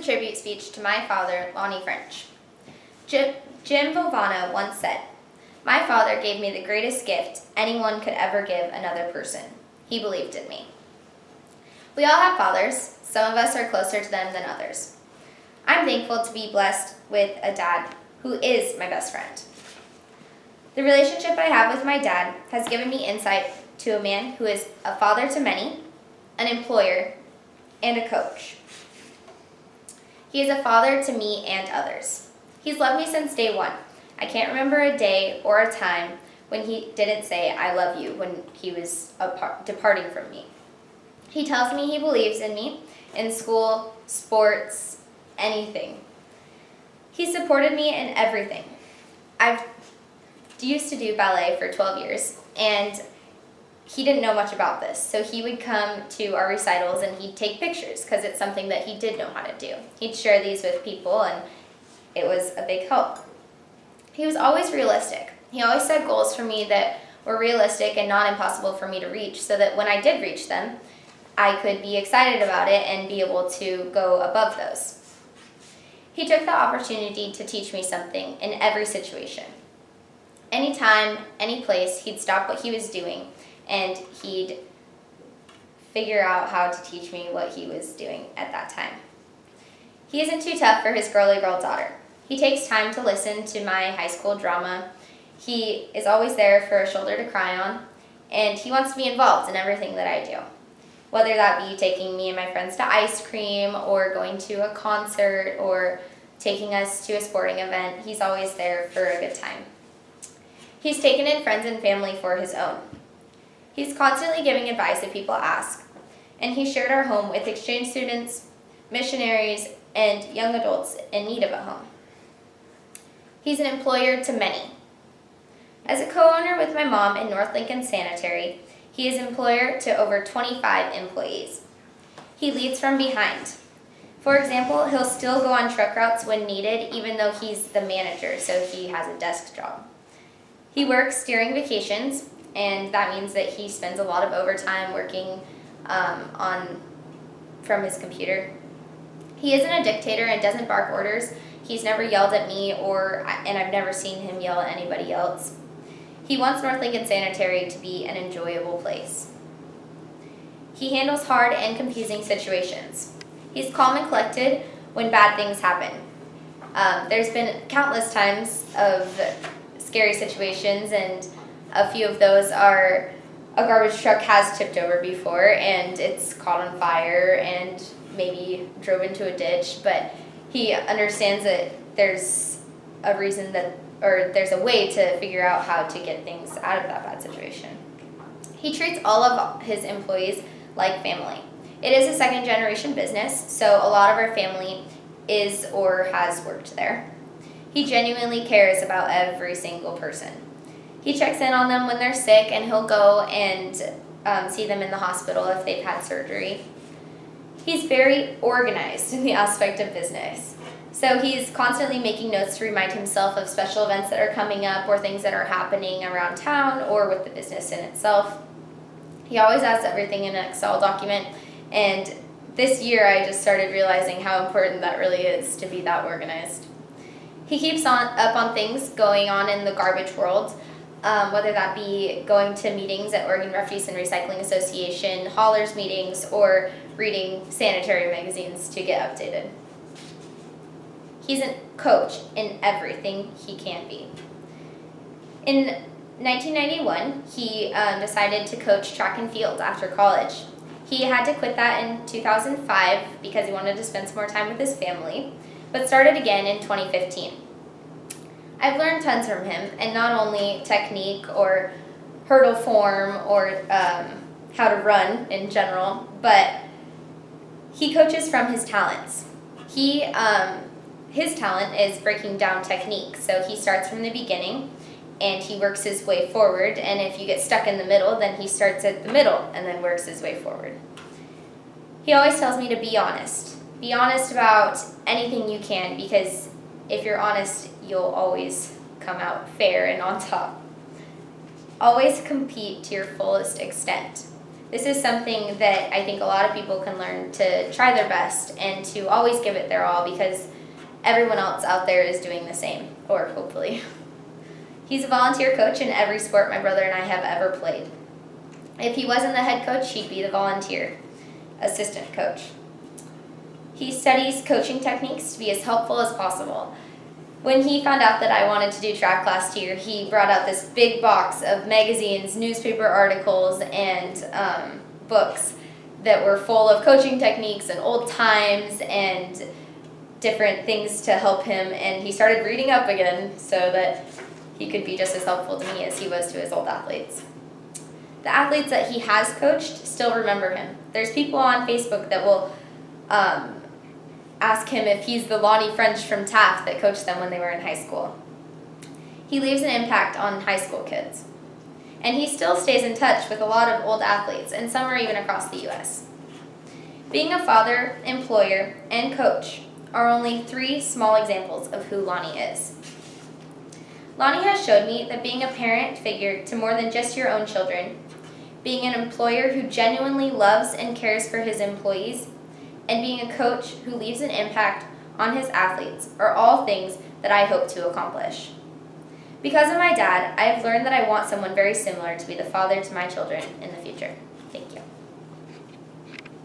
tribute speech to my father, Lonnie French. Jim Bovano once said, "My father gave me the greatest gift anyone could ever give another person. He believed in me." We all have fathers. Some of us are closer to them than others. I'm thankful to be blessed with a dad who is my best friend. The relationship I have with my dad has given me insight to a man who is a father to many, an employer, and a coach. He is a father to me and others. He's loved me since day one. I can't remember a day or a time when he didn't say, "I love you," when he was departing from me. He tells me he believes in me in school, sports, anything. He supported me in everything. I've used to do ballet for 12 years, and he didn't know much about this, so he would come to our recitals and he'd take pictures because it's something that he did know how to do. He'd share these with people, and it was a big help. He was always realistic. He always set goals for me that were realistic and not impossible for me to reach, so that when I did reach them, I could be excited about it and be able to go above those. He took the opportunity to teach me something in every situation. Anytime, any place, he'd stop what he was doing and he'd figure out how to teach me what he was doing at that time. He isn't too tough for his girly girl daughter. He takes time to listen to my high school drama. He is always there for a shoulder to cry on, and he wants to be involved in everything that I do. Whether that be taking me and my friends to ice cream or going to a concert or taking us to a sporting event, he's always there for a good time. He's taken in friends and family for his own. He's constantly giving advice if people ask, and he shared our home with exchange students, missionaries, and young adults in need of a home. He's an employer to many. As a co-owner with my mom in North Lincoln Sanitary, he is employer to over 25 employees. He leads from behind. For example, he'll still go on truck routes when needed, even though he's the manager, so he has a desk job. He works during vacations, and that means that he spends a lot of overtime working from his computer. He isn't a dictator and doesn't bark orders. He's never yelled at me, and I've never seen him yell at anybody else. He wants North Lincoln Sanitary to be an enjoyable place. He handles hard and confusing situations. He's calm and collected when bad things happen. There's been countless times of scary situations, and a few of those are a garbage truck has tipped over before and it's caught on fire and maybe drove into a ditch, but he understands that there's a reason or there's a way to figure out how to get things out of that bad situation. He treats all of his employees like family. It is a second-generation business, so a lot of our family is or has worked there. He genuinely cares about every single person. He checks in on them when they're sick, and he'll go and see them in the hospital if they've had surgery. He's very organized in the aspect of business. So he's constantly making notes to remind himself of special events that are coming up or things that are happening around town or with the business in itself. He always has everything in an Excel document, and this year I just started realizing how important that really is to be that organized. He keeps up on things going on in the garbage world, whether that be going to meetings at Oregon Refuse and Recycling Association, haulers meetings, or reading sanitary magazines to get updated. He's a coach in everything he can be. In 1991, he decided to coach track and field after college. He had to quit that in 2005 because he wanted to spend some more time with his family, but started again in 2015. I've learned tons from him, and not only technique or hurdle form or how to run in general, but he coaches from his talents. His talent is breaking down technique, so he starts from the beginning and he works his way forward, and if you get stuck in the middle, then he starts at the middle and then works his way forward. He always tells me to be honest. Be honest about anything you can, because if you're honest, you'll always come out fair and on top. Always compete to your fullest extent. This is something that I think a lot of people can learn to try their best and to always give it their all, because everyone else out there is doing the same, or hopefully. He's a volunteer coach in every sport my brother and I have ever played. If he wasn't the head coach, he'd be the volunteer assistant coach. He studies coaching techniques to be as helpful as possible. When he found out that I wanted to do track last year, he brought out this big box of magazines, newspaper articles, and books that were full of coaching techniques and old times and different things to help him, and he started reading up again so that he could be just as helpful to me as he was to his old athletes. The athletes that he has coached still remember him. There's people on Facebook that will ask him if he's the Lonnie French from Taft that coached them when they were in high school. He leaves an impact on high school kids. And he still stays in touch with a lot of old athletes, and some are even across the U.S. Being a father, employer, and coach are only 3 small examples of who Lonnie is. Lonnie has showed me that being a parent figure to more than just your own children, being an employer who genuinely loves and cares for his employees, and being a coach who leaves an impact on his athletes are all things that I hope to accomplish. Because of my dad, I have learned that I want someone very similar to be the father to my children in the future.